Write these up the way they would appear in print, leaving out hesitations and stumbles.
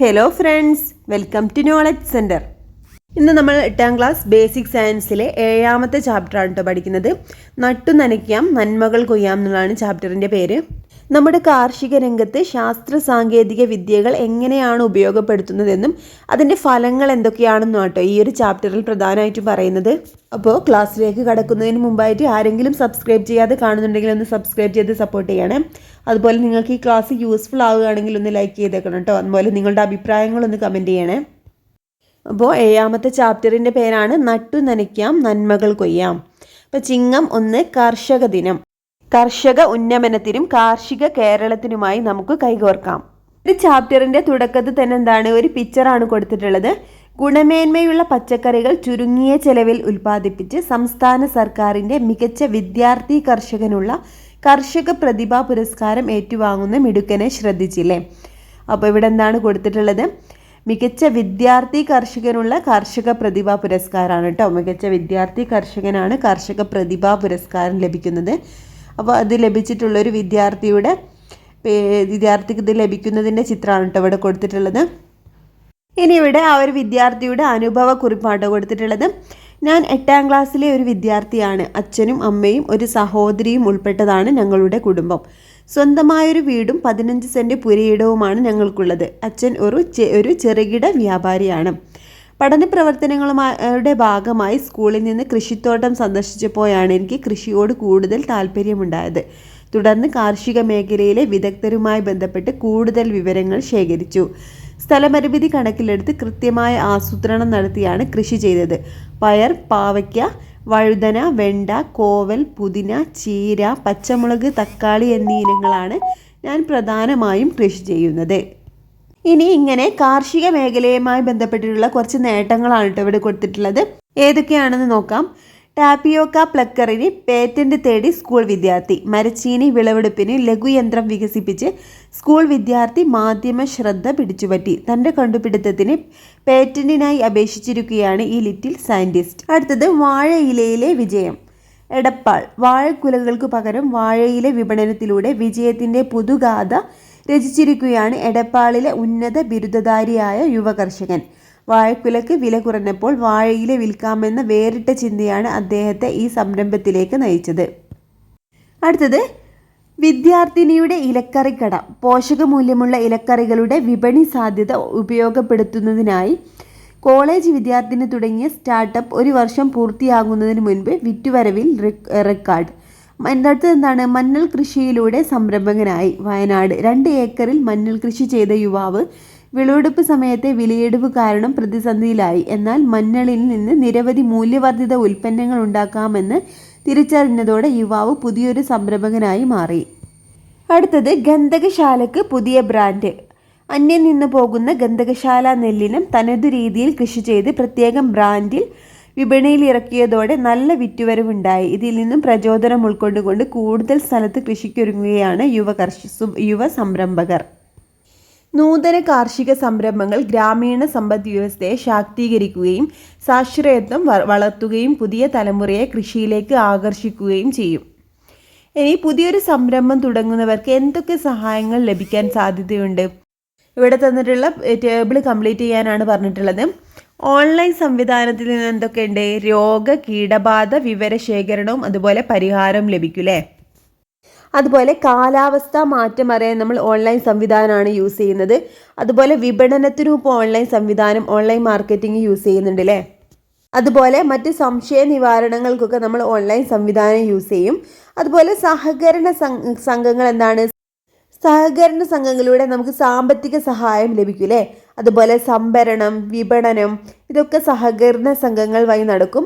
Hello friends, welcome to knowledge centre. ഇന്ന് നമ്മൾ 8ാം class basic സയൻസിലെ 7ാമത്തെ ചാപ്റ്ററാണ് കേട്ടോ പഠിക്കുന്നത്. നട്ടു നനയ്ക്കാം നന്മകൾ കൊയ്യാം എന്നുള്ളതാണ് ചാപ്റ്ററിൻ്റെ പേര്. നമ്മുടെ കാർഷിക രംഗത്ത് ശാസ്ത്ര സാങ്കേതിക വിദ്യകൾ എങ്ങനെയാണ് ഉപയോഗപ്പെടുത്തുന്നതെന്നും അതിൻ്റെ ഫലങ്ങൾ എന്തൊക്കെയാണെന്നും കേട്ടോ ഈ ഒരു ചാപ്റ്ററിൽ പ്രധാനമായിട്ടും പറയുന്നത്. അപ്പോൾ ക്ലാസ്സിലേക്ക് കടക്കുന്നതിന് മുമ്പായിട്ട് ആരെങ്കിലും സബ്സ്ക്രൈബ് ചെയ്യാതെ കാണുന്നുണ്ടെങ്കിൽ ഒന്ന് സബ്സ്ക്രൈബ് ചെയ്ത് സപ്പോർട്ട് ചെയ്യണം. അതുപോലെ നിങ്ങൾക്ക് ഈ ക്ലാസ് യൂസ്ഫുൾ ആവുകയാണെങ്കിൽ ഒന്ന് ലൈക്ക് ചെയ്തേക്കണം കേട്ടോ. അതുപോലെ നിങ്ങളുടെ അഭിപ്രായങ്ങളൊന്ന് കമൻറ്റ് ചെയ്യണേ. അപ്പോൾ 7ാമത്തെ ചാപ്റ്ററിൻ്റെ പേരാണ് നട്ടു നനയ്ക്കാം നന്മകൾ കൊയ്യാം. അപ്പോൾ ചിങ്ങം 1 കർഷക ദിനം. കർഷക ഉന്നമനത്തിനും കാർഷിക കേരളത്തിനുമായി നമുക്ക് കൈകോർക്കാം. ഒരു ചാപ്റ്ററിൻ്റെ തുടക്കത്തിൽ തന്നെ എന്താണ്, ഒരു പിക്ചറാണ് കൊടുത്തിട്ടുള്ളത്. ഗുണമേന്മയുള്ള പച്ചക്കറികൾ ചുരുങ്ങിയ ചെലവിൽ ഉൽപ്പാദിപ്പിച്ച് സംസ്ഥാന സർക്കാരിൻ്റെ മികച്ച വിദ്യാർത്ഥി കർഷകനുള്ള കർഷക പ്രതിഭാ പുരസ്കാരം ഏറ്റുവാങ്ങുന്ന മിടുക്കനെ ശ്രദ്ധിച്ചില്ലേ. അപ്പോൾ ഇവിടെ എന്താണ് കൊടുത്തിട്ടുള്ളത്, മികച്ച വിദ്യാർത്ഥി കർഷകനുള്ള കർഷക പ്രതിഭാ പുരസ്കാരമാണ് കേട്ടോ. മികച്ച വിദ്യാർത്ഥി കർഷകനാണ് കർഷക പ്രതിഭാ പുരസ്കാരം ലഭിക്കുന്നത്. അപ്പോൾ അത് ലഭിച്ചിട്ടുള്ളൊരു വിദ്യാർത്ഥിക്ക് ഇത് ലഭിക്കുന്നതിൻ്റെ ചിത്രമാണ് കേട്ടോ ഇവിടെ കൊടുത്തിട്ടുള്ളത്. ഇനി ഇവിടെ ആ ഒരു വിദ്യാർത്ഥിയുടെ അനുഭവ കുറിപ്പാണ് കൊടുത്തിട്ടുള്ളത്. ഞാൻ 8ാം ക്ലാസ്സിലെ ഒരു വിദ്യാർത്ഥിയാണ്. അച്ഛനും അമ്മയും ഒരു സഹോദരിയും ഉൾപ്പെട്ടതാണ് ഞങ്ങളുടെ കുടുംബം. സ്വന്തമായൊരു വീടും 15 സെൻറ്റ് പുരയിടവുമാണ് ഞങ്ങൾക്കുള്ളത്. അച്ഛൻ ഒരു ചെറുകിട വ്യാപാരിയാണ്. പഠന പ്രവർത്തനങ്ങളുടെ ഭാഗമായി സ്കൂളിൽ നിന്ന് കൃഷിത്തോട്ടം സന്ദർശിച്ചപ്പോഴാണ് എനിക്ക് കൃഷിയോട് കൂടുതൽ താല്പര്യമുണ്ടായത്. തുടർന്ന് കാർഷിക മേഖലയിലെ വിദഗ്ധരുമായി ബന്ധപ്പെട്ട് കൂടുതൽ വിവരങ്ങൾ ശേഖരിച്ചു. സ്ഥലപരിമിതി കണക്കിലെടുത്ത് കൃത്യമായ ആസൂത്രണം നടത്തിയാണ് കൃഷി ചെയ്തത്. പയർ, പാവയ്ക്ക, വഴുതന, വെണ്ട, കോവൽ, പുതിന, ചീര, പച്ചമുളക്, തക്കാളി എന്നീ ഇനങ്ങളാണ് ഞാൻ പ്രധാനമായും കൃഷി ചെയ്യുന്നത്. ഇനി ഇങ്ങനെ കാർഷിക മേഖലയുമായി ബന്ധപ്പെട്ടിട്ടുള്ള കുറച്ച് നേട്ടങ്ങളാണ് കേട്ടോ ഇവിടെ കൊടുത്തിട്ടുള്ളത്. ഏതൊക്കെയാണെന്ന് നോക്കാം. ടാപ്പിയോക്ക പ്ലക്കറിന് പേറ്റന്റ് തേടി സ്കൂൾ വിദ്യാർത്ഥി. മരച്ചീനി വിളവെടുപ്പിന് ലഘുയന്ത്രം വികസിപ്പിച്ച് സ്കൂൾ വിദ്യാർത്ഥി മാധ്യമ ശ്രദ്ധ പിടിച്ചുപറ്റി. തൻ്റെ കണ്ടുപിടുത്തത്തിന് പേറ്റന്റിനായി അപേക്ഷിച്ചിരിക്കുകയാണ് ഈ ലിറ്റിൽ സയൻറ്റിസ്റ്റ്. അടുത്തത് വാഴയിലയിലെ വിജയം. എടപ്പാൾ. വാഴക്കുലകൾക്ക് പകരം വാഴയില വിപണനത്തിലൂടെ വിജയത്തിൻ്റെ പുതുഗാഥ രചിച്ചിരിക്കുകയാണ് എടപ്പാളിലെ ഉന്നത ബിരുദധാരിയായ യുവ കർഷകൻ. വാഴക്കുലക്ക് വില കുറഞ്ഞപ്പോൾ വാഴയില വിൽക്കാമെന്ന വേറിട്ട ചിന്തയാണ് അദ്ദേഹത്തെ ഈ സംരംഭത്തിലേക്ക് നയിച്ചത്. അടുത്തത് വിദ്യാർത്ഥിനിയുടെ ഇലക്കറിക്കട. പോഷകമൂല്യമുള്ള ഇലക്കറികളുടെ വിപണി സാധ്യത ഉപയോഗപ്പെടുത്തുന്നതിനായി കോളേജ് വിദ്യാർത്ഥിനി തുടങ്ങിയ സ്റ്റാർട്ടപ്പ് 1 വർഷം പൂർത്തിയാകുന്നതിന് മുൻപ് വിറ്റുവരവിൽ റെക്കോർഡ്. അടുത്തത് എന്താണ്, മഞ്ഞൾ കൃഷിയിലൂടെ സംരംഭകനായി. വയനാട്. 2 ഏക്കറിൽ മഞ്ഞൾ കൃഷി ചെയ്ത യുവാവ് വിളവെടുപ്പ് സമയത്തെ വിലയിടിവ് കാരണം പ്രതിസന്ധിയിലായി. എന്നാൽ മഞ്ഞളിൽ നിന്ന് നിരവധി മൂല്യവർദ്ധിത ഉൽപ്പന്നങ്ങൾ ഉണ്ടാക്കാമെന്ന് തിരിച്ചറിഞ്ഞതോടെ യുവാവ് പുതിയൊരു സംരംഭകനായി മാറി. അടുത്തത് ഗന്ധകശാലക്ക് പുതിയ ബ്രാൻഡ്. അന്യം നിന്ന് പോകുന്ന ഗന്ധകശാല നെല്ലിനം തനതു രീതിയിൽ കൃഷി ചെയ്ത് പ്രത്യേകം ബ്രാൻഡിൽ വിപണിയിൽ ഇറക്കിയതോടെ നല്ല വിറ്റുവരവുണ്ടായി. ഇതിൽ നിന്നും പ്രചോദനം ഉൾക്കൊണ്ടുകൊണ്ട് കൂടുതൽ സ്ഥലത്ത് കൃഷിക്കൊരുങ്ങുകയാണ് യുവ സംരംഭകർ. നൂതന കാർഷിക സംരംഭങ്ങൾ ഗ്രാമീണ സമ്പദ് വ്യവസ്ഥയെ ശാക്തീകരിക്കുകയും സാശ്രയത്വം വളർത്തുകയും പുതിയ തലമുറയെ കൃഷിയിലേക്ക് ആകർഷിക്കുകയും ചെയ്യും. ഇനി പുതിയൊരു സംരംഭം തുടങ്ങുന്നവർക്ക് എന്തൊക്കെ സഹായങ്ങൾ ലഭിക്കാൻ സാധ്യതയുണ്ട്? ഇവിടെ തന്നിട്ടുള്ള ടേബിൾ കംപ്ലീറ്റ് ചെയ്യാനാണ് പറഞ്ഞിട്ടുള്ളത്. ഓൺലൈൻ സംവിധാനത്തിൽ നിന്ന് എന്തൊക്കെയുണ്ട്? രോഗ കീടബാധ വിവരശേഖരണവും അതുപോലെ പരിഹാരം ലഭിക്കൂലേ. അതുപോലെ കാലാവസ്ഥ മാറ്റം അറിയാൻ നമ്മൾ ഓൺലൈൻ സംവിധാനമാണ് യൂസ് ചെയ്യുന്നത്. അതുപോലെ വിപണനത്തിനും ഇപ്പോൾ ഓൺലൈൻ സംവിധാനം, ഓൺലൈൻ മാർക്കറ്റിംഗ് യൂസ് ചെയ്യുന്നുണ്ട് അല്ലേ. അതുപോലെ മറ്റ് സംശയ നിവാരണങ്ങൾക്കൊക്കെ നമ്മൾ ഓൺലൈൻ സംവിധാനം യൂസ് ചെയ്യും. അതുപോലെ സഹകരണ സംഘങ്ങൾ എന്താണ്, സഹകരണ സംഘങ്ങളിലൂടെ നമുക്ക് സാമ്പത്തിക സഹായം ലഭിക്കൂലേ. അതുപോലെ സംഭരണം, വിപണനം, ഇതൊക്കെ സഹകരണ സംഘങ്ങൾ വഴി നടക്കും.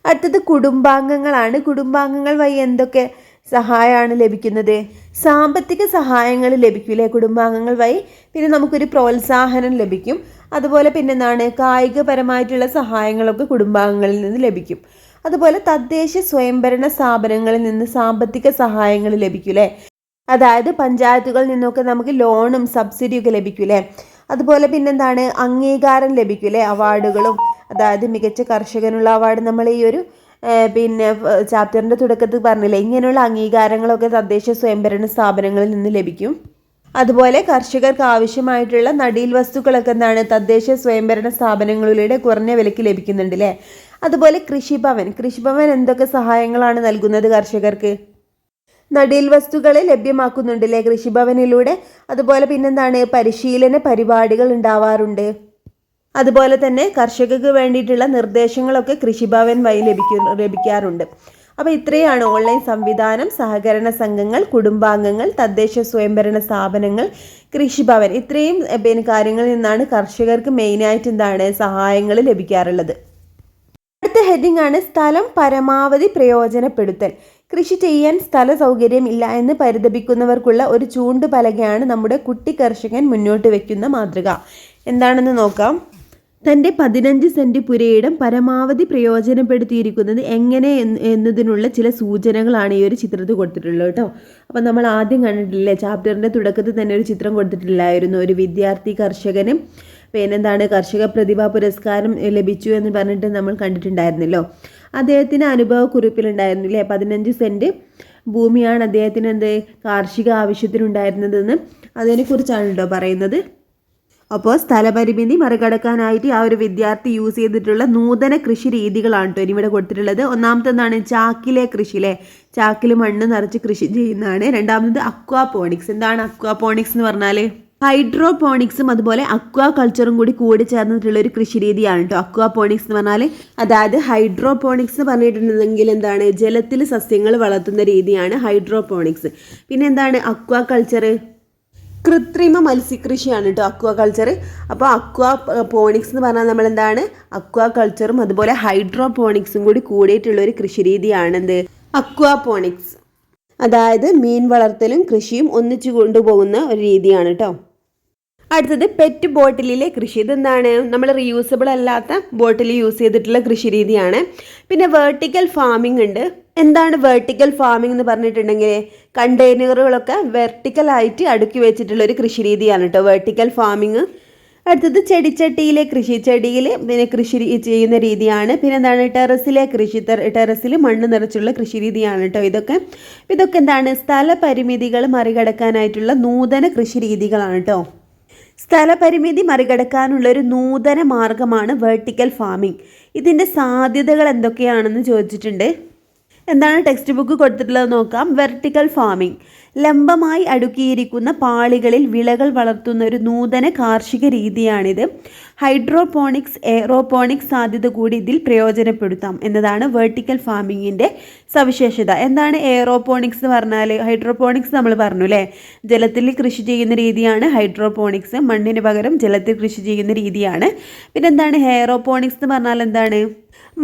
അടുത്തത് കുടുംബാംഗങ്ങളാണ്. കുടുംബാംഗങ്ങൾ വഴി എന്തൊക്കെ സഹായമാണ് ലഭിക്കുന്നത്? സാമ്പത്തിക സഹായങ്ങൾ ലഭിക്കൂലേ കുടുംബാംഗങ്ങൾ വഴി. പിന്നെ നമുക്കൊരു പ്രോത്സാഹനം ലഭിക്കും. അതുപോലെ പിന്നെന്താണ്, കായികപരമായിട്ടുള്ള സഹായങ്ങളൊക്കെ കുടുംബാംഗങ്ങളിൽ നിന്ന് ലഭിക്കും. അതുപോലെ തദ്ദേശ സ്വയംഭരണ സ്ഥാപനങ്ങളിൽ നിന്ന് സാമ്പത്തിക സഹായങ്ങൾ ലഭിക്കൂലേ. അതായത് പഞ്ചായത്തുകളിൽ നിന്നൊക്കെ നമുക്ക് ലോണും സബ്സിഡിയൊക്കെ ലഭിക്കൂലേ. അതുപോലെ പിന്നെന്താണ്, അംഗീകാരം ലഭിക്കൂലേ, അവാർഡുകളും. അതായത് മികച്ച കർഷകനുള്ള അവാർഡ് നമ്മൾ ഈ ഒരു ചാപ്റ്ററിൻ്റെ തുടക്കത്തിൽ പറഞ്ഞില്ലേ, ഇങ്ങനെയുള്ള അംഗീകാരങ്ങളൊക്കെ തദ്ദേശ സ്വയംഭരണ സ്ഥാപനങ്ങളിൽ നിന്ന് ലഭിക്കും. അതുപോലെ കർഷകർക്ക് ആവശ്യമായിട്ടുള്ള നടീൽ വസ്തുക്കളൊക്കെ എന്താണ് തദ്ദേശ സ്വയംഭരണ സ്ഥാപനങ്ങളിലൂടെ കുറഞ്ഞ വിലയ്ക്ക് ലഭിക്കുന്നുണ്ട് അല്ലേ. അതുപോലെ കൃഷിഭവൻ എന്തൊക്കെ സഹായങ്ങളാണ് നൽകുന്നത് കർഷകർക്ക്? നടീൽ വസ്തുക്കളെ ലഭ്യമാക്കുന്നുണ്ടല്ലേ കൃഷിഭവനിലൂടെ. അതുപോലെ പിന്നെന്താണ് പരിശീലന പരിപാടികൾ ഉണ്ടാവാറുണ്ട്. അതുപോലെ തന്നെ കർഷകർക്ക് വേണ്ടിയിട്ടുള്ള നിർദ്ദേശങ്ങളൊക്കെ കൃഷിഭവൻ വഴി ലഭിക്കാറുണ്ട്. അപ്പോൾ ഇത്രയാണ് ഓൺലൈൻ സംവിധാനം, സഹകരണ സംഘങ്ങൾ, കുടുംബാംഗങ്ങൾ, തദ്ദേശ സ്വയംഭരണ സ്ഥാപനങ്ങൾ, കൃഷിഭവൻ, ഇത്രയും കാര്യങ്ങളിൽ നിന്നാണ് കർഷകർക്ക് മെയിനായിട്ട് എന്താണ് സഹായങ്ങൾ ലഭിക്കാറുള്ളത്. അടുത്ത ഹെഡിങ് ആണ് സ്ഥലം പരമാവധി പ്രയോജനപ്പെടുത്തൽ. കൃഷി ചെയ്യാൻ സ്ഥല സൗകര്യം ഇല്ല എന്ന് പരിതപിക്കുന്നവർക്കുള്ള ഒരു ചൂണ്ടുപലകയാണ് നമ്മുടെ കുട്ടി കർഷകൻ മുന്നോട്ട് വെക്കുന്ന മാതൃക. എന്താണെന്ന് നോക്കാം. തൻ്റെ 15 സെൻറ്റ് പുരയിടം പരമാവധി പ്രയോജനപ്പെടുത്തിയിരിക്കുന്നത് എങ്ങനെ എന്നതിനുള്ള ചില സൂചനകളാണ് ഈ ഒരു ചിത്രത്തിൽ കൊടുത്തിട്ടുള്ളത് കേട്ടോ. അപ്പം നമ്മൾ ആദ്യം കണ്ടിട്ടില്ലേ, ചാപ്റ്ററിൻ്റെ തുടക്കത്തിൽ തന്നെ ഒരു ചിത്രം കൊടുത്തിട്ടില്ലായിരുന്നു, ഒരു വിദ്യാർത്ഥി കർഷകന് പിന്നെന്താണ് കർഷക പ്രതിഭാ പുരസ്കാരം ലഭിച്ചു എന്ന് പറഞ്ഞിട്ട് നമ്മൾ കണ്ടിട്ടുണ്ടായിരുന്നല്ലോ. അദ്ദേഹത്തിന് അനുഭവക്കുറിപ്പിലുണ്ടായിരുന്നില്ലേ 15 സെൻറ്റ് ഭൂമിയാണ് അദ്ദേഹത്തിന് കാർഷിക ആവശ്യത്തിനുണ്ടായിരുന്നതെന്ന്. അതിനെക്കുറിച്ചാണ് കേട്ടോ പറയുന്നത്. അപ്പോൾ സ്ഥലപരിമിതി മറികടക്കാനായിട്ട് ആ ഒരു വിദ്യാർത്ഥി യൂസ് ചെയ്തിട്ടുള്ള നൂതന കൃഷി രീതികളാണ് കേട്ടോ ഇവിടെ കൊടുത്തിട്ടുള്ളത്. ഒന്നാമത്തെന്താണ് ചാക്കിലെ കൃഷി അല്ലേ, ചാക്കിൽ മണ്ണ് നിറച്ച് കൃഷി ചെയ്യുന്നതാണ്. രണ്ടാമത് അക്വാപോണിക്സ്. എന്താണ് അക്വാപോണിക്സ് എന്ന് പറഞ്ഞാൽ? ഹൈഡ്രോപോണിക്സും അതുപോലെ അക്വാ കൾച്ചറും കൂടി ചേർന്നിട്ടുള്ള ഒരു കൃഷി രീതിയാണ് കേട്ടോ അക്വാപോണിക്സ് എന്ന് പറഞ്ഞാൽ. അതായത് ഹൈഡ്രോപോണിക്സ് എന്ന് പറഞ്ഞിട്ടുണ്ടെങ്കിൽ എന്താണ് ജലത്തിൽ സസ്യങ്ങൾ വളർത്തുന്ന രീതിയാണ് ഹൈഡ്രോപോണിക്സ്. പിന്നെ എന്താണ് അക്വാ കൾച്ചർ? കൃത്രിമ മത്സ്യകൃഷിയാണ് കേട്ടോ അക്വാ കൾച്ചർ. അപ്പോൾ അക്വാ പോണിക്സ് എന്ന് പറഞ്ഞാൽ നമ്മൾ എന്താണ് അക്വാ കൾച്ചറും അതുപോലെ ഹൈഡ്രോപോണിക്സും കൂടിയിട്ടുള്ള ഒരു കൃഷി രീതിയാണ് എന്ത് അക്വാപോണിക്സ്. അതായത് മീൻ വളർത്തലും കൃഷിയും ഒന്നിച്ചു കൊണ്ടുപോകുന്ന ഒരു രീതിയാണ് കേട്ടോ. അടുത്തത് പെറ്റ് ബോട്ടിലിലെ കൃഷി. ഇതെന്താണ് നമ്മൾ റീയൂസബിൾ അല്ലാത്ത ബോട്ടിൽ യൂസ് ചെയ്തിട്ടുള്ള കൃഷി രീതിയാണ്. പിന്നെ വെർട്ടിക്കൽ ഫാമിംഗ് ഉണ്ട്. എന്താണ് വെർട്ടിക്കൽ ഫാമിംഗ് എന്ന് പറഞ്ഞിട്ടുണ്ടെങ്കിൽ കണ്ടെയ്നറുകളൊക്കെ വെർട്ടിക്കലായിട്ട് അടുക്കി വെച്ചിട്ടുള്ള ഒരു കൃഷി രീതിയാണ് കേട്ടോ വെർട്ടിക്കൽ ഫാമിംഗ്. അടുത്തത് ചെടിച്ചട്ടിയിലെ കൃഷി. ചെടിയിൽ പിന്നെ കൃഷി ചെയ്യുന്ന രീതിയാണ്. പിന്നെ എന്താണ് ടെറസിലെ കൃഷി. ടെറസിൽ മണ്ണ് നിറച്ചുള്ള കൃഷി രീതിയാണ് കേട്ടോ ഇതൊക്കെ എന്താണ് സ്ഥലപരിമിതികൾ മറികടക്കാനായിട്ടുള്ള നൂതന കൃഷി രീതികളാണ് കേട്ടോ. സ്ഥലപരിമിതി മറികടക്കാനുള്ള ഒരു നൂതന മാർഗമാണ് വെർട്ടിക്കൽ ഫാമിംഗ്. ഇതിൻ്റെ സാധ്യതകൾ എന്തൊക്കെയാണെന്ന് ചോദിച്ചിട്ടുണ്ട്. എന്താണ് ടെക്സ്റ്റ് ബുക്ക് കൊടുത്തിട്ടുള്ളത് നോക്കാം. വെർട്ടിക്കൽ ഫാമിംഗ് ലംബമായി അടുക്കിയിരിക്കുന്ന പാളികളിൽ വിളകൾ വളർത്തുന്ന ഒരു നൂതന കാർഷിക രീതിയാണിത്. ഹൈഡ്രോപോണിക്സ്, എയറോപോണിക്സ് സാധ്യത കൂടി ഇതിൽ പ്രയോജനപ്പെടുത്താം എന്നതാണ് വെർട്ടിക്കൽ ഫാമിങ്ങിൻ്റെ സവിശേഷത. എന്താണ് എയറോപോണിക്സ് എന്ന് പറഞ്ഞാൽ? ഹൈഡ്രോപോണിക്സ് നമ്മൾ പറഞ്ഞു അല്ലേ, ജലത്തിൽ കൃഷി ചെയ്യുന്ന രീതിയാണ് ഹൈഡ്രോപോണിക്സ്. മണ്ണിന് പകരം ജലത്തിൽ കൃഷി ചെയ്യുന്ന രീതിയാണ്. പിന്നെ എന്താണ് എയറോപോണിക്സ് എന്ന് പറഞ്ഞാൽ? എന്താണ്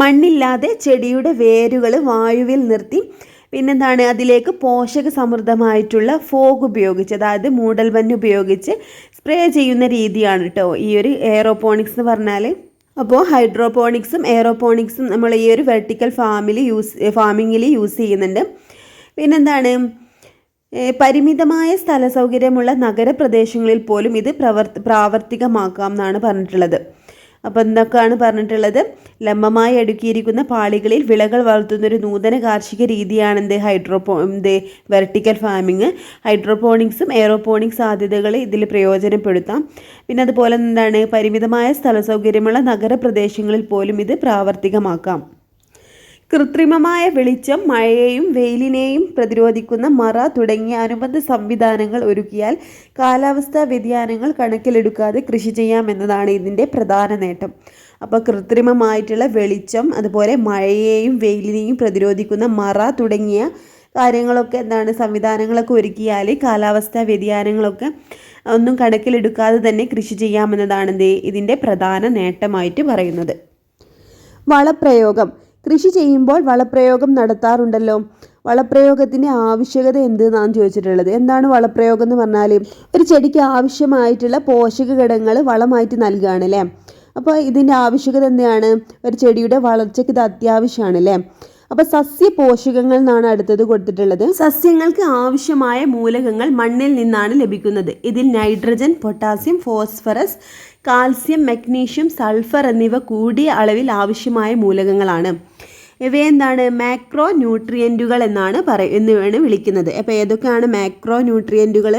മണ്ണില്ലാതെ ചെടിയുടെ വേരുകൾ വായുവിൽ നിർത്തി പിന്നെന്താണ് അതിലേക്ക് പോഷക സമൃദ്ധമായിട്ടുള്ള ഫോഗ് ഉപയോഗിച്ച്, അതായത് മൂടൽമഞ്ഞ് ഉപയോഗിച്ച് സ്പ്രേ ചെയ്യുന്ന രീതിയാണ് കേട്ടോ ഈ ഒരു എയറോപോണിക്സ് എന്ന് പറഞ്ഞാൽ. അപ്പോൾ ഹൈഡ്രോപോണിക്സും എയറോപോണിക്സും നമ്മൾ ഈ ഒരു വെർട്ടിക്കൽ ഫാമിങ്ങിൽ യൂസ് ചെയ്യുന്നുണ്ട്. പിന്നെന്താണ് പരിമിതമായ സ്ഥല സൗകര്യമുള്ള നഗരപ്രദേശങ്ങളിൽ പോലും ഇത് പ്രാവർത്തികമാക്കാം എന്നാണ് പറഞ്ഞിട്ടുള്ളത്. അപ്പോൾ എന്തൊക്കെയാണ് പറഞ്ഞിട്ടുള്ളത്? ലംബമായി അടുക്കിയിരിക്കുന്ന പാളികളിൽ വിളകൾ വളർത്തുന്നൊരു നൂതന കാർഷിക രീതിയാണ് വെർട്ടിക്കൽ ഫാമിങ്. ഹൈഡ്രോപോണിക്സും എയറോപോണിക്സ് സാധ്യതകൾ ഇതിൽ പ്രയോജനപ്പെടുത്താം. പിന്നെ അതുപോലെ എന്താണ് പരിമിതമായ സ്ഥല സൗകര്യമുള്ള നഗരപ്രദേശങ്ങളിൽ പോലും ഇത് പ്രാവർത്തികമാക്കാം. കൃത്രിമമായ വെളിച്ചം, മഴയെയും വെയിലിനെയും പ്രതിരോധിക്കുന്ന മറ തുടങ്ങിയ അനുബന്ധ സംവിധാനങ്ങൾ ഒരുക്കിയാൽ കാലാവസ്ഥാ വ്യതിയാനങ്ങൾ കണക്കിലെടുക്കാതെ കൃഷി ചെയ്യാമെന്നതാണ് ഇതിൻ്റെ പ്രധാന നേട്ടം. അപ്പോൾ കൃത്രിമമായിട്ടുള്ള വെളിച്ചം, അതുപോലെ മഴയെയും വെയിലിനെയും പ്രതിരോധിക്കുന്ന മറ തുടങ്ങിയ കാര്യങ്ങളൊക്കെ സംവിധാനങ്ങളൊക്കെ ഒരുക്കിയാൽ കാലാവസ്ഥാ വ്യതിയാനങ്ങളൊക്കെ ഒന്നും കണക്കിലെടുക്കാതെ തന്നെ കൃഷി ചെയ്യാമെന്നതാണ് ഇതിൻ്റെ പ്രധാന നേട്ടമായിട്ട് പറയുന്നത്. വളപ്രയോഗം. കൃഷി ചെയ്യുമ്പോൾ വളപ്രയോഗം നടത്താറുണ്ടല്ലോ. വളപ്രയോഗത്തിൻ്റെ ആവശ്യകത എന്തെന്നാണ് ചോദിച്ചിട്ടുള്ളത്. എന്താണ് വളപ്രയോഗം എന്ന് പറഞ്ഞാൽ? ഒരു ചെടിക്ക് ആവശ്യമായിട്ടുള്ള പോഷക ഘടകങ്ങൾ വളമായിട്ട് നൽകുകയാണ് അല്ലേ. അപ്പോൾ ഇതിൻ്റെ ആവശ്യകത എന്താണ്? ഒരു ചെടിയുടെ വളർച്ചയ്ക്ക് ഇത് അത്യാവശ്യമാണ് അല്ലേ. അപ്പോൾ സസ്യ പോഷകങ്ങൾ എന്നാണ് അടുത്തത് കൊടുത്തിട്ടുള്ളത്. സസ്യങ്ങൾക്ക് ആവശ്യമായ മൂലകങ്ങൾ മണ്ണിൽ നിന്നാണ് ലഭിക്കുന്നത്. ഇതിൽ nitrogen, potassium, phosphorus, calcium, magnesium, sulphur എന്നിവ കൂടിയ അളവിൽ ആവശ്യമായ മൂലകങ്ങളാണ്. ഇവയെന്താണ് മാക്രോ ന്യൂട്രിയൻറ്റുകൾ എന്നാണ് വിളിക്കുന്നത്. അപ്പോൾ ഏതൊക്കെയാണ് മാക്രോ ന്യൂട്രിയൻറ്റുകൾ?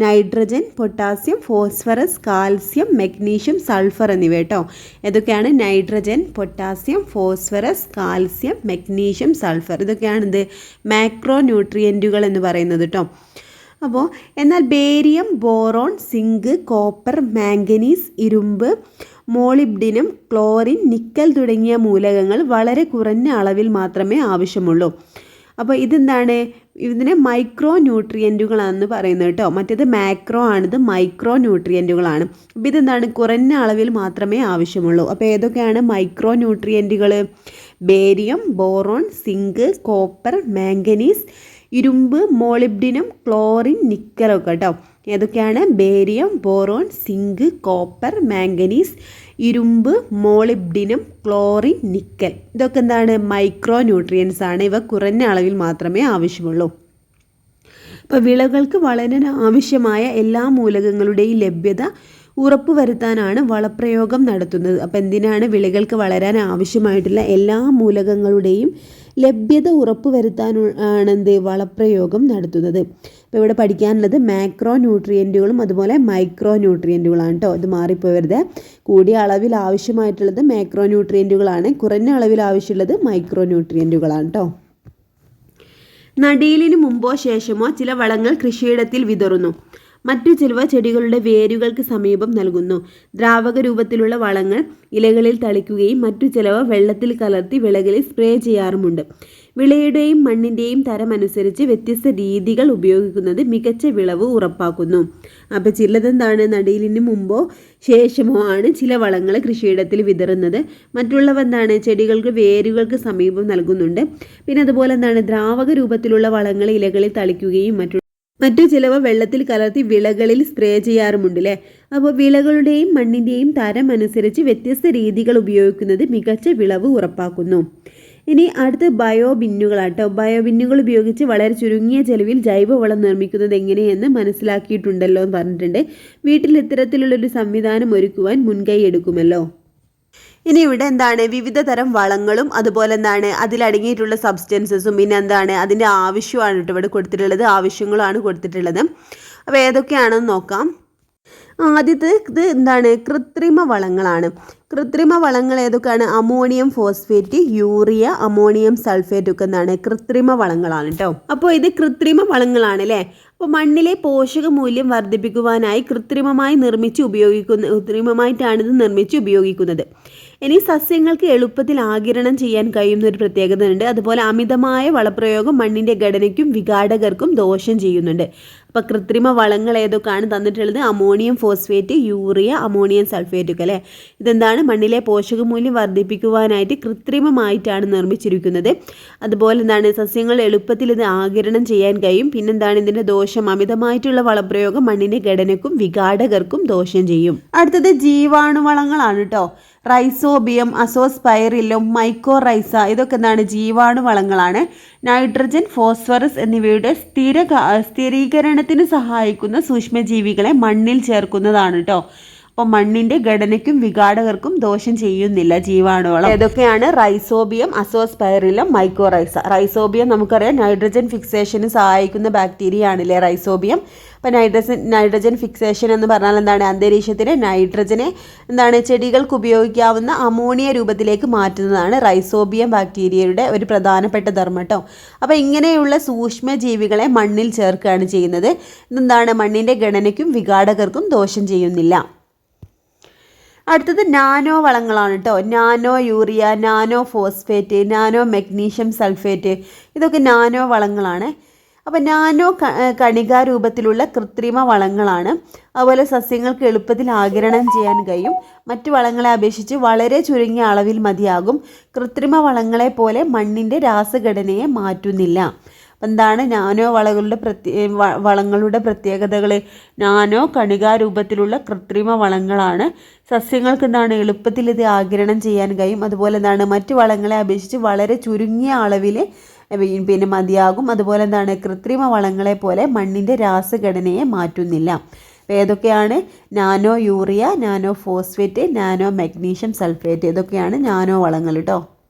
Nitrogen, potassium, phosphorus, calcium, magnesium, sulphur എന്നിവ കേട്ടോ. ഏതൊക്കെയാണ്? Nitrogen, potassium, phosphorus, calcium, magnesium, sulphur. ഇതൊക്കെയാണ് മാക്രോ ന്യൂട്രിയൻറ്റുകൾ എന്ന് പറയുന്നത് കേട്ടോ. അപ്പോൾ എന്നാൽ barium, boron, zinc, copper, manganese, ഇരുമ്പ്, മോളിബ്ഡിനം, ക്ലോറിൻ, നിക്കൽ തുടങ്ങിയ മൂലകങ്ങൾ വളരെ കുറഞ്ഞ അളവിൽ മാത്രമേ ആവശ്യമുള്ളൂ. അപ്പോൾ ഇതെന്താണ്? ഇതിനെ മൈക്രോ ന്യൂട്രിയൻറ്റുകളാണെന്ന് പറയുന്നത് കേട്ടോ. മറ്റേത് മാക്രോ ആണിത് മൈക്രോ ന്യൂട്രിയൻറ്റുകളാണ്. അപ്പോൾ ഇതെന്താണ്? കുറഞ്ഞ അളവിൽ മാത്രമേ ആവശ്യമുള്ളൂ. അപ്പോൾ ഏതൊക്കെയാണ് മൈക്രോ ന്യൂട്രിയൻറ്റുകൾ? Barium, boron, zinc, copper, manganese, ഇരുമ്പ്, മോളിബ്ഡിനം, ക്ലോറിൻ, നിക്കലൊക്കെ കേട്ടോ. ഏതൊക്കെയാണ്? Barium, boron, zinc, copper, manganese, ഇരുമ്പ്, മോളിബ്ഡിനം, ക്ലോറിൻ, നിക്കൽ. ഇതൊക്കെ എന്താണ്? മൈക്രോ ന്യൂട്രിയൻസ് ആണ്. ഇവ കുറഞ്ഞ അളവിൽ മാത്രമേ ആവശ്യമുള്ളൂ. അപ്പോൾ വിളകൾക്ക് വളരെ ആവശ്യമായ എല്ലാ മൂലകങ്ങളുടെയും ലഭ്യത ഉറപ്പുവരുത്താനാണ് വളപ്രയോഗം നടത്തുന്നത്. അപ്പോൾ എന്തിനാണ്? വിളകൾക്ക് വളരാൻ ആവശ്യമായിട്ടുള്ള എല്ലാ മൂലകങ്ങളുടെയും ലഭ്യത ഉറപ്പുവരുത്താനാണ് വളപ്രയോഗം നടത്തുന്നത്. അപ്പോൾ ഇവിടെ പഠിക്കാനുള്ളത് മാക്രോ ന്യൂട്രിയൻറ്റുകളും അതുപോലെ മൈക്രോ ന്യൂട്രിയൻറ്റുകളാണ് കേട്ടോ. ഇത് മാറിപ്പോവരുത്. കൂടിയ അളവിൽ ആവശ്യമായിട്ടുള്ളത് മാക്രോ ന്യൂട്രിയൻറ്റുകളാണ്, കുറഞ്ഞ അളവിൽ ആവശ്യമുള്ളത് മൈക്രോ ന്യൂട്രിയൻറ്റുകളാണ് കേട്ടോ. നടീലിന് മുമ്പോ ശേഷമോ ചില വളങ്ങൾ കൃഷിയിടത്തിൽ വിതറുന്നു. മറ്റു ചിലവ ചെടികളുടെ വേരുകൾക്ക് സമീപം നൽകുന്നു. ദ്രാവക രൂപത്തിലുള്ള വളങ്ങൾ ഇലകളിൽ തളിക്കുകയും മറ്റു ചിലവ വെള്ളത്തിൽ കലർത്തി വിളകളിൽ സ്പ്രേ ചെയ്യാറുമുണ്ട്. വിളയുടെയും മണ്ണിൻ്റെയും തരമനുസരിച്ച് വ്യത്യസ്ത രീതികൾ ഉപയോഗിക്കുന്നത് മികച്ച വിളവ് ഉറപ്പാക്കുന്നു. അപ്പോൾ ചിലതെന്താണ്? നടീലിന് മുമ്പോ ശേഷമോ ആണ് ചില വളങ്ങൾ കൃഷിയിടത്തിൽ വിതറുന്നത്. മറ്റുള്ളവ എന്താണ്? ചെടികൾക്ക് വേരുകൾക്ക് സമീപം നൽകുന്നുണ്ട്. പിന്നെ അതുപോലെ എന്താണ്? ദ്രാവക രൂപത്തിലുള്ള വളങ്ങൾ ഇലകളിൽ തളിക്കുകയും മറ്റു ചിലവ വെള്ളത്തിൽ കലർത്തി വിളകളിൽ സ്പ്രേ ചെയ്യാറുമുണ്ട് അല്ലേ. അപ്പോൾ വിളകളുടെയും മണ്ണിൻ്റെയും തരം അനുസരിച്ച് വ്യത്യസ്ത രീതികൾ ഉപയോഗിക്കുന്നത് മികച്ച വിളവ് ഉറപ്പാക്കുന്നു. ഇനി അടുത്ത് ബയോബിന്നുകളാട്ടോ. ബയോബിന്നുകൾ ഉപയോഗിച്ച് വളരെ ചുരുങ്ങിയ ചെലവിൽ ജൈവവളം നിർമ്മിക്കുന്നത് എങ്ങനെയെന്ന് മനസ്സിലാക്കിയിട്ടുണ്ടല്ലോ എന്ന് പറഞ്ഞിട്ടുണ്ട്. വീട്ടിൽ ഇത്തരത്തിലുള്ളൊരു സംവിധാനം ഒരുക്കുവാൻ മുൻകൈ എടുക്കുമല്ലോ. ഇനി ഇവിടെ എന്താണ്? വിവിധ തരം വളങ്ങളും അതുപോലെ എന്താണ് അതിലടങ്ങിയിട്ടുള്ള സബ്സ്റ്റൻസസും പിന്നെ എന്താണ് അതിൻ്റെ ആവശ്യമാണ് കേട്ടോ ഇവിടെ കൊടുത്തിട്ടുള്ളത്. ആവശ്യങ്ങളാണ് കൊടുത്തിട്ടുള്ളത്. അപ്പോൾ ഏതൊക്കെയാണെന്ന് നോക്കാം. ആദ്യത്തെ ഇത് എന്താണ്? കൃത്രിമ വളങ്ങളാണ്. കൃത്രിമ വളങ്ങൾ ഏതൊക്കെയാണ്? Ammonium phosphate, urea, ammonium sulphate ഒക്കെ എന്താണ്? കൃത്രിമ വളങ്ങളാണ് കേട്ടോ. അപ്പോൾ ഇത് കൃത്രിമ വളങ്ങളാണ് അല്ലേ. അപ്പോൾ മണ്ണിലെ പോഷക മൂല്യം വർദ്ധിപ്പിക്കുവാനായി കൃത്രിമമായിട്ടാണ് ഇത് നിർമ്മിച്ച് ഉപയോഗിക്കുന്നത്. ഇനി സസ്യങ്ങൾക്ക് എളുപ്പത്തിൽ ആഗിരണം ചെയ്യാൻ കഴിയുന്ന ഒരു പ്രത്യേകത ഉണ്ട്. അതുപോലെ അമിതമായ വളപ്രയോഗം മണ്ണിൻ്റെ ഘടനയ്ക്കും വിഘാടകർക്കും ദോഷം ചെയ്യുന്നുണ്ട്. അപ്പോൾ കൃത്രിമ വളങ്ങൾ ഏതൊക്കെയാണ് തന്നിട്ടുള്ളത്? Ammonium phosphate, urea, ammonium sulphate ഒക്കെ അല്ലേ. ഇതെന്താണ്? മണ്ണിലെ പോഷകമൂല്യം വർദ്ധിപ്പിക്കുവാനായിട്ട് കൃത്രിമമായിട്ടാണ് നിർമ്മിച്ചിരിക്കുന്നത്. അതുപോലെ എന്താണ്? സസ്യങ്ങൾ എളുപ്പത്തിൽ ഇത് ആഗിരണം ചെയ്യാൻ കഴിയും. പിന്നെന്താണ്? ഇതിൻ്റെ ദോഷം അമിതമായിട്ടുള്ള വളപ്രയോഗം മണ്ണിൻ്റെ ഘടനയ്ക്കും വിഘാടകർക്കും ദോഷം ചെയ്യും. അടുത്തത് ജീവാണുവളങ്ങളാണ് കേട്ടോ. റൈസോബിയം, അസോസ്പൈറില്ലം, മൈക്കോറൈസ ഇതൊക്കെ എന്താണ്? ജീവാണുവളങ്ങളാണ്. നൈട്രജൻ, ഫോസ്ഫറസ് എന്നിവയുടെ സ്ഥിരീകരണത്തിന് സഹായിക്കുന്ന സൂക്ഷ്മജീവികളെ മണ്ണിൽ ചേർക്കുന്നതാണ് കേട്ടോ. അപ്പോൾ മണ്ണിൻ്റെ ഘടനയ്ക്കും വിഘാടകർക്കും ദോഷം ചെയ്യുന്നില്ല ജീവാണുവളം. ഏതൊക്കെയാണ്? Rhizobium, Azospirillum, mycorrhiza. റൈസോബിയം നമുക്കറിയാം നൈട്രജൻ ഫിക്സേഷന് സഹായിക്കുന്ന ബാക്ടീരിയ ആണല്ലേ റൈസോബിയം. അപ്പോൾ നൈട്രജൻ ഫിക്സേഷൻ എന്ന് പറഞ്ഞാൽ എന്താണ്? അന്തരീക്ഷത്തിലെ നൈട്രജനെ എന്താണ് ചെടികൾക്ക് ഉപയോഗിക്കാവുന്ന അമോണിയ രൂപത്തിലേക്ക് മാറ്റുന്നതാണ് റൈസോബിയം ബാക്ടീരിയയുടെ ഒരു പ്രധാനപ്പെട്ട ധർമ്മം കേട്ടോ. അപ്പോൾ ഇങ്ങനെയുള്ള സൂക്ഷ്മജീവികളെ മണ്ണിൽ ചേർക്കുകയാണ് ചെയ്യുന്നത്. ഇതെന്താണ്? മണ്ണിൻ്റെ ഘടനയ്ക്കും വിഘാടകർക്കും ദോഷം ചെയ്യുന്നില്ല. അടുത്തത് നാനോ വളങ്ങളാണ് കേട്ടോ. Nano urea, nano phosphate, nano magnesium sulphate ഇതൊക്കെ നാനോ വളങ്ങളാണ്. അപ്പോൾ നാനോ കണികാരൂപത്തിലുള്ള കൃത്രിമ വളങ്ങളാണ്. അതുപോലെ സസ്യങ്ങൾക്ക് എളുപ്പത്തിൽ ആഗിരണം ചെയ്യാൻ കഴിയും. മറ്റു വളങ്ങളെ അപേക്ഷിച്ച് വളരെ ചുരുങ്ങിയ അളവിൽ മതിയാകും. കൃത്രിമ വളങ്ങളെ പോലെ മണ്ണിൻ്റെ രാസഘടനയെ മാറ്റുന്നില്ല. എന്താണ് നാനോ വളങ്ങളുടെ പ്രത്യേകതകൾ? നാനോ കണികാരൂപത്തിലുള്ള കൃത്രിമ വളങ്ങളാണ്. സസ്യങ്ങൾക്ക് എന്താണ് എളുപ്പത്തിൽ ഇത് ആഗിരണം ചെയ്യാൻ കഴിയും. അതുപോലെ എന്താണ് മറ്റു വളങ്ങളെ അപേക്ഷിച്ച് വളരെ ചുരുങ്ങിയ അളവിൽ പിന്നെ മതിയാകും. അതുപോലെ എന്താണ് കൃത്രിമ വളങ്ങളെ പോലെ മണ്ണിൻ്റെ രാസഘടനയെ മാറ്റുന്നില്ല. ഏതൊക്കെയാണ്? Nano urea, nano phosphate, nano magnesium sulphate ഇതൊക്കെയാണ് നാനോ വളങ്ങൾ കേട്ടോ.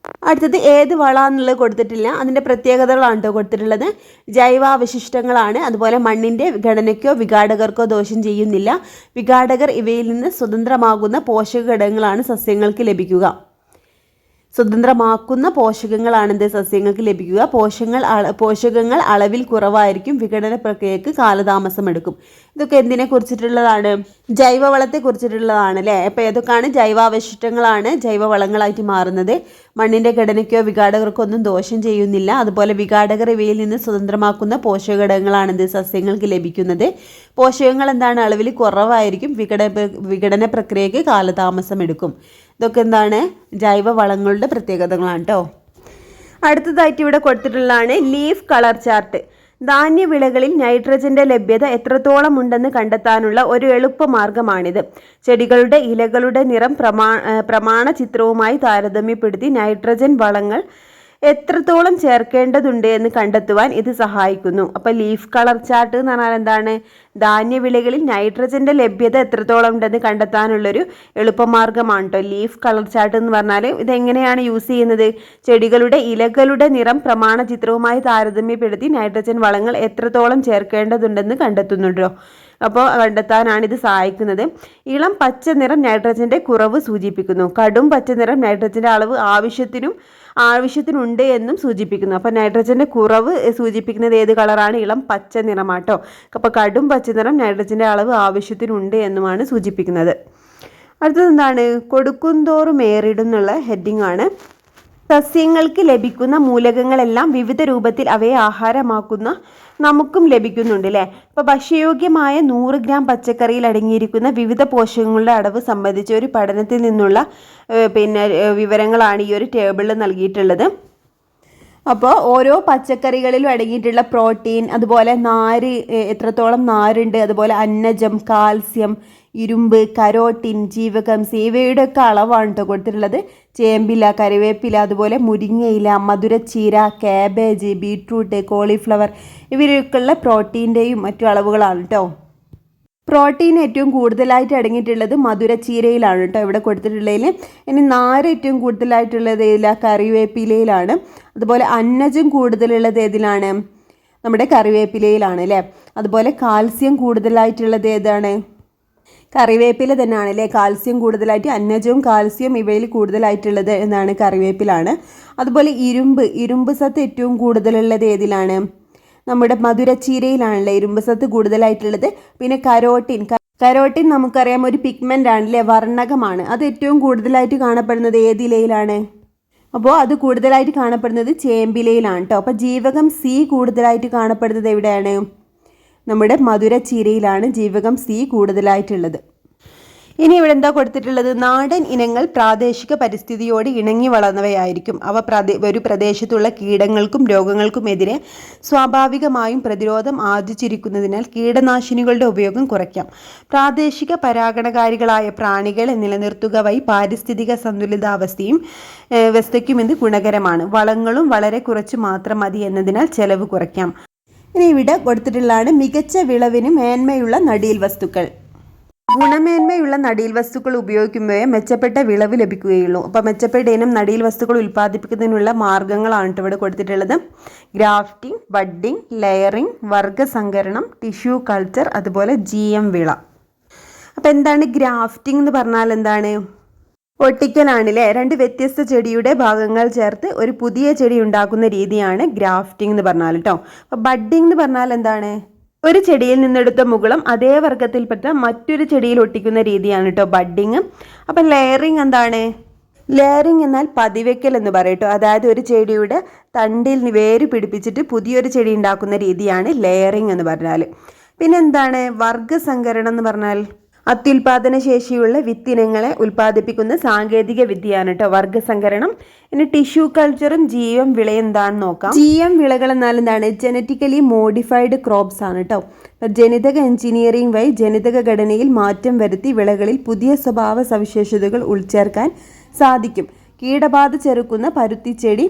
അടുത്തത് ഏത് വള എന്നുള്ളത് കൊടുത്തിട്ടില്ല, അതിൻ്റെ പ്രത്യേകതകളാണ് കേട്ടോ കൊടുത്തിട്ടുള്ളത്. ജൈവാവശിഷ്ടങ്ങളാണ്. അതുപോലെ മണ്ണിൻ്റെ ഘടനയ്ക്കോ വിഘാടകർക്കോ ദോഷം ചെയ്യുന്നില്ല. വിഘാടകർ ഇവയിൽ നിന്ന് സ്വതന്ത്രമാകുന്ന പോഷക ഘടകങ്ങളാണ് സസ്യങ്ങൾക്ക് ലഭിക്കുക. സ്വതന്ത്രമാക്കുന്ന പോഷകങ്ങളാണ് സസ്യങ്ങൾക്ക് ലഭിക്കുക. പോഷകങ്ങൾ അളവിൽ കുറവായിരിക്കും. വിഘടന പ്രക്രിയക്ക് കാലതാമസം എടുക്കും. ഇതൊക്കെ എന്തിനെ കുറിച്ചിട്ടുള്ളതാണ്? ജൈവവളത്തെ കുറിച്ചിട്ടുള്ളതാണ് അല്ലേ. അപ്പോൾ ഏതൊക്കെയാണ് ജൈവാവശിഷ്ടങ്ങളാണ് ജൈവവളങ്ങളായിട്ട് മാറുന്നത്. മണ്ണിൻ്റെ ഘടനയ്ക്കോ വിഘാടകർക്കോ ഒന്നും ദോഷം ചെയ്യുന്നില്ല. അതുപോലെ വിഘാടകർ ഇവയിൽ നിന്ന് സ്വതന്ത്രമാക്കുന്ന പോഷകഘടകങ്ങളാണ് സസ്യങ്ങൾക്ക് ലഭിക്കുന്നത്. പോഷകങ്ങൾ എന്താണ്? അളവിൽ കുറവായിരിക്കും. വിഘടന പ്രക്രിയക്ക് കാലതാമസം എടുക്കും. ഇതൊക്കെ എന്താണ്? ജൈവവളങ്ങളുടെ പ്രത്യേകതകളാണ് കേട്ടോ. അടുത്തതായിട്ട് ഇവിടെ കൊടുത്തിട്ടുള്ളതാണ് ലീഫ് കളർ ചാർട്ട്. ധാന്യവിളകളിൽ നൈട്രജന്റെ ലഭ്യത എത്രത്തോളം ഉണ്ടെന്ന് കണ്ടെത്താനുള്ള ഒരു എളുപ്പമാർഗമാണിത്. ചെടികളുടെ ഇലകളുടെ നിറം പ്രമാണ ചിത്രവുമായി താരതമ്യപ്പെടുത്തി നൈട്രജൻ വളങ്ങൾ എത്രത്തോളം ചേർക്കേണ്ടതുണ്ട് എന്ന് കണ്ടെത്തുവാൻ ഇത് സഹായിക്കുന്നു. അപ്പോൾ ലീഫ് കളർ ചാർട്ട് എന്ന് പറഞ്ഞാൽ എന്താണ്? ധാന്യവിളകളിൽ നൈട്രജന്റെ ലഭ്യത എത്രത്തോളം ഉണ്ടെന്ന് കണ്ടെത്താനുള്ളൊരു എളുപ്പമാർഗ്ഗമാണ് കേട്ടോ ലീഫ് കളർ ചാർട്ട് എന്ന് പറഞ്ഞാൽ. ഇതെങ്ങനെയാണ് യൂസ് ചെയ്യുന്നത്? ചെടികളുടെ ഇലകളുടെ നിറം പ്രമാണ ചിത്രവുമായി താരതമ്യപ്പെടുത്തി നൈട്രജൻ വളങ്ങൾ എത്രത്തോളം ചേർക്കേണ്ടതുണ്ടെന്ന് കണ്ടെത്തുന്നുണ്ടോ. അപ്പോൾ കണ്ടെത്താനാണ് ഇത് സഹായിക്കുന്നത്. ഇളം പച്ച നിറം നൈട്രജന്റെ കുറവ് സൂചിപ്പിക്കുന്നു. കടും പച്ച നിറം നൈട്രജന്റെ അളവ് ആവശ്യത്തിനുണ്ട് എന്നും സൂചിപ്പിക്കുന്നു. അപ്പോൾ നൈട്രജന്റെ കുറവ് സൂചിപ്പിക്കുന്നത് ഏത് കളറാണ്? ഇളം പച്ച നിറമാട്ടോ. അപ്പോൾ കടും പച്ച നിറം നൈട്രജന്റെ അളവ് ആവശ്യത്തിനുണ്ട് എന്നുമാണ് സൂചിപ്പിക്കുന്നത്. അടുത്തത് എന്താണ്? കൊടുക്കുന്തോറും ഏറിടും എന്നുള്ള ഹെഡിങ് ആണ്. സസ്യങ്ങൾക്ക് ലഭിക്കുന്ന മൂലകങ്ങളെല്ലാം വിവിധ രൂപത്തിൽ അവയെ ആഹാരമാക്കുന്ന നമുക്കും ലഭിക്കുന്നുണ്ട് അല്ലേ. ഇപ്പോൾ ഭക്ഷ്യയോഗ്യമായ 100 ഗ്രാം പച്ചക്കറിയിൽ അടങ്ങിയിരിക്കുന്ന വിവിധ പോഷകങ്ങളുടെ അളവ് സംബന്ധിച്ച ഒരു പഠനത്തിൽ നിന്നുള്ള വിവരങ്ങളാണ് ഈ ഒരു ടേബിളിൽ നൽകിയിട്ടുള്ളത്. അപ്പോൾ ഓരോ പച്ചക്കറികളിലും അടങ്ങിയിട്ടുള്ള പ്രോട്ടീൻ, അതുപോലെ നാര്, എത്രത്തോളം നാരുണ്ട്, അതുപോലെ അന്നജം, കാൽസ്യം, ഇരുമ്പ്, കരോട്ടിൻ, ജീവകം സി, ഇവയുടെയൊക്കെ അളവാണ് കേട്ടോ കൊടുത്തിട്ടുള്ളത്. ചേമ്പില, കറിവേപ്പില, അതുപോലെ മുരിങ്ങയില, മധുരച്ചീര, കാബേജ്, ബീട്രൂട്ട്, കോളിഫ്ലവർ ഇവരൊക്കെയുള്ള പ്രോട്ടീൻ്റെയും മറ്റു അളവുകളാണ് കേട്ടോ. പ്രോട്ടീൻ ഏറ്റവും കൂടുതലായിട്ട് അടങ്ങിയിട്ടുള്ളത് മധുരച്ചീരയിലാണ് കേട്ടോ ഇവിടെ കൊടുത്തിട്ടുള്ളതിൽ. ഇനി നാര് ഏറ്റവും കൂടുതലായിട്ടുള്ളത് ഏതിലാണ്? കറിവേപ്പിലയിലാണ്. അതുപോലെ അന്നജം കൂടുതലുള്ളത് ഏതിലാണ്? നമ്മുടെ കറിവേപ്പിലയിലാണ് അല്ലേ. അതുപോലെ കാൽസ്യം കൂടുതലായിട്ടുള്ളത് ഏതാണ്? കറിവേപ്പില തന്നെയാണ് അല്ലേ. കാൽസ്യം കൂടുതലായിട്ട്, അന്നജവും കാൽസ്യം ഇവയിൽ കൂടുതലായിട്ടുള്ളത് എന്നാണ് കറിവേപ്പിലാണ്. അതുപോലെ ഇരുമ്പ് സത്ത് ഏറ്റവും കൂടുതലുള്ളത് ഏതിലാണ്? നമ്മുടെ മധുരച്ചീരയിലാണല്ലേ ഇരുമ്പ് സത്ത് കൂടുതലായിട്ടുള്ളത്. പിന്നെ കരോട്ടിൻ നമുക്കറിയാം ഒരു പിഗ്മെൻ്റ് ആണല്ലേ, വർണ്ണകമാണ്. അത് ഏറ്റവും കൂടുതലായിട്ട് കാണപ്പെടുന്നത് ഏതിലയിലാണ്? അപ്പോൾ അത് കൂടുതലായിട്ട് കാണപ്പെടുന്നത് ചേമ്പിലയിലാണ് കേട്ടോ. അപ്പോൾ ജീവകം സി കൂടുതലായിട്ട് കാണപ്പെടുന്നത് എവിടെയാണ്? നമ്മുടെ മധുരച്ചീരയിലാണ് ജീവകം സി കൂടുതലായിട്ടുള്ളത്. ഇനി ഇവിടെ എന്താ കൊടുത്തിട്ടുള്ളത്? നാടൻ ഇനങ്ങൾ പ്രാദേശിക പരിസ്ഥിതിയോട് ഇണങ്ങി വളർന്നവയായിരിക്കും. അവ ഒരു പ്രദേശത്തുള്ള കീടങ്ങൾക്കും രോഗങ്ങൾക്കുമെതിരെ സ്വാഭാവികമായും പ്രതിരോധം ആർജിച്ചിരിക്കുന്നതിനാൽ കീടനാശിനികളുടെ ഉപയോഗം കുറയ്ക്കാം. പ്രാദേശിക പരാഗണകാരികളായ പ്രാണികളെ നിലനിർത്തുക വഴി പാരിസ്ഥിതിക സന്തുലിതാവസ്ഥയും വ്യവസ്ഥയ്ക്കും ഇത് ഗുണകരമാണ്. വളങ്ങളും വളരെ കുറച്ച് മാത്രം മതി എന്നതിനാൽ ചെലവ് കുറയ്ക്കാം. ഇനി ഇവിടെ കൊടുത്തിട്ടുള്ളതാണ് മികച്ച വിളവിന് മേന്മയുള്ള നടീൽ വസ്തുക്കൾ. ഗുണമേന്മയുള്ള നടീൽ വസ്തുക്കൾ ഉപയോഗിക്കുമ്പോഴേ മെച്ചപ്പെട്ട വിളവ് ലഭിക്കുകയുള്ളൂ. അപ്പോൾ മെച്ചപ്പെട്ട ഇനം നടീൽ വസ്തുക്കൾ ഉൽപ്പാദിപ്പിക്കുന്നതിനുള്ള മാർഗ്ഗങ്ങളാണ് ഇവിടെ കൊടുത്തിട്ടുള്ളത്. ഗ്രാഫ്റ്റിംഗ്, ബഡ്ഡിംഗ്, ലെയറിംഗ്, വർഗ്ഗസങ്കരണം, ടിഷ്യൂ കൾച്ചർ, അതുപോലെ GM വിള. അപ്പോൾ എന്താണ് ഗ്രാഫ്റ്റിംഗ് എന്ന് പറഞ്ഞാൽ? എന്താണ്? ഒട്ടിക്കലാണല്ലേ. 2 വ്യത്യസ്ത ചെടിയുടെ ഭാഗങ്ങൾ ചേർത്ത് ഒരു പുതിയ ചെടി ഉണ്ടാക്കുന്ന രീതിയാണ് ഗ്രാഫ്റ്റിംഗ് എന്ന് പറഞ്ഞാൽ കേട്ടോ. അപ്പോൾ ബഡ്ഡിംഗ് എന്ന് പറഞ്ഞാൽ എന്താണ്? ഒരു ചെടിയിൽ നിന്നെടുത്ത മുകുളം അതേ വർഗ്ഗത്തിൽപ്പെട്ട മറ്റൊരു ചെടിയിൽ ഒട്ടിക്കുന്ന രീതിയാണ് കേട്ടോ ബഡ്ഡിങ്. അപ്പം ലെയറിങ് എന്താണ്? ലെയറിങ് എന്നാൽ പതിവയ്ക്കൽ എന്ന് പറയട്ടോ. അതായത് ഒരു ചെടിയുടെ തണ്ടിൽ വേര് പിടിപ്പിച്ചിട്ട് പുതിയൊരു ചെടി ഉണ്ടാക്കുന്ന രീതിയാണ് ലെയറിങ് എന്ന് പറഞ്ഞാൽ. പിന്നെ എന്താണ് വർഗ്ഗസങ്കരണം എന്ന് പറഞ്ഞാൽ? അത്യുൽപാദന ശേഷിയുള്ള വിത്തിനങ്ങളെ ഉൽപ്പാദിപ്പിക്കുന്ന സാങ്കേതിക വിദ്യയാണ് കേട്ടോ വർഗ്ഗസങ്കരണം. ഇനി ടിഷ്യൂ കൾച്ചറും GM വിളയും എന്താണെന്ന് നോക്കാം. GM വിളകൾ എന്നാൽ എന്താണ്? ജനറ്റിക്കലി മോഡിഫൈഡ് ക്രോപ്സ് ആണ് കേട്ടോ. ജനിതക എഞ്ചിനീയറിംഗ് വഴി ജനിതക ഘടനയിൽ മാറ്റം വരുത്തി വിളകളിൽ പുതിയ സ്വഭാവ സവിശേഷതകൾ ഉൾച്ചേർക്കാൻ സാധിക്കും. കീടബാധ ചെറുക്കുന്ന പരുത്തിച്ചെടി,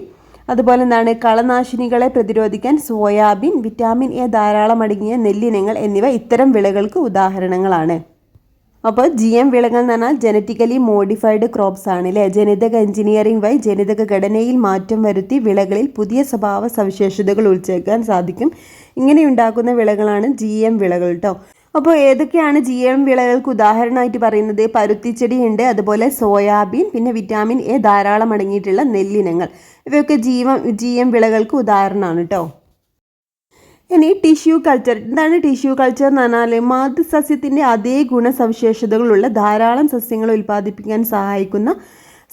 അതുപോലെ എന്താണ് കളനാശിനികളെ പ്രതിരോധിക്കാൻ സോയാബീൻ, വിറ്റാമിൻ A ധാരാളം അടങ്ങിയ നെല്ലിനങ്ങൾ എന്നിവ ഇത്തരം വിളകൾക്ക് ഉദാഹരണങ്ങളാണ്. അപ്പോൾ GM വിളകൾ എന്ന് പറഞ്ഞാൽ ജനറ്റിക്കലി മോഡിഫൈഡ് ക്രോപ്സ് ആണ് അല്ലേ. ജനിതക എഞ്ചിനീയറിംഗ് വഴി ജനിതക ഘടനയിൽ മാറ്റം വരുത്തി വിളകളിൽ പുതിയ സ്വഭാവ സവിശേഷതകൾ ഉൾച്ചേർക്കാൻ സാധിക്കും. ഇങ്ങനെ ഉണ്ടാക്കുന്ന വിളകളാണ് GM വിളകൾ കേട്ടോ. അപ്പോൾ ഏതൊക്കെയാണ് GM വിളകൾക്ക് ഉദാഹരണമായിട്ട് പറയുന്നത്? പരുത്തിച്ചെടി ഉണ്ട്, അതുപോലെ സോയാബീൻ, പിന്നെ വിറ്റാമിൻ A ധാരാളം അടങ്ങിയിട്ടുള്ള നെല്ലിനങ്ങൾ. ഇവയൊക്കെ GM വിളകൾക്ക് ഉദാഹരണമാണ് കേട്ടോ. ഇനി ടിഷ്യൂ കൾച്ചർ. എന്താണ് ടിഷ്യൂ കൾച്ചർ എന്ന് പറഞ്ഞാൽ? മാതൃസസ്യത്തിൻ്റെ അതേ ഗുണസവിശേഷതകളുള്ള ധാരാളം സസ്യങ്ങൾ ഉൽപ്പാദിപ്പിക്കാൻ സഹായിക്കുന്ന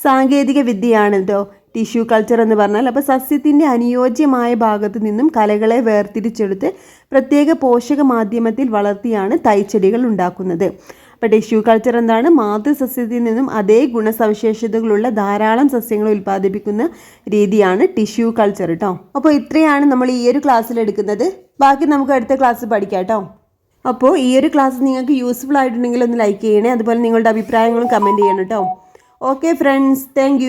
സാങ്കേതിക വിദ്യയാണ് കേട്ടോ ടിഷ്യൂ കൾച്ചർ എന്ന് പറഞ്ഞാൽ. അപ്പോൾ സസ്യത്തിൻ്റെ അനുയോജ്യമായ ഭാഗത്തു നിന്നും കലകളെ വേർതിരിച്ചെടുത്ത് പ്രത്യേക പോഷക മാധ്യമത്തിൽ വളർത്തിയാണ് തൈച്ചെടികൾ ഉണ്ടാക്കുന്നത്. അപ്പോൾ ടിഷ്യൂ കൾച്ചർ എന്താണ്? മാതൃസസ്യത്തിൽ നിന്നും അതേ ഗുണസവിശേഷതകളുള്ള ധാരാളം സസ്യങ്ങൾ ഉൽപ്പാദിപ്പിക്കുന്ന രീതിയാണ് ടിഷ്യൂ കൾച്ചർ കേട്ടോ. അപ്പോൾ ഇത്രയാണ് നമ്മൾ ഈ ഒരു ക്ലാസ്സിൽ എടുക്കുന്നത്. ബാക്കി നമുക്ക് അടുത്ത ക്ലാസ് പഠിക്കാം കേട്ടോ. അപ്പോൾ ഈ ഒരു ക്ലാസ് നിങ്ങൾക്ക് യൂസ്ഫുൾ ആയിട്ടുണ്ടെങ്കിൽ ഒന്ന് ലൈക്ക് ചെയ്യണേ, അതുപോലെ നിങ്ങളുടെ അഭിപ്രായങ്ങളും കമൻറ്റ് ചെയ്യണം കേട്ടോ. Okay friends, thank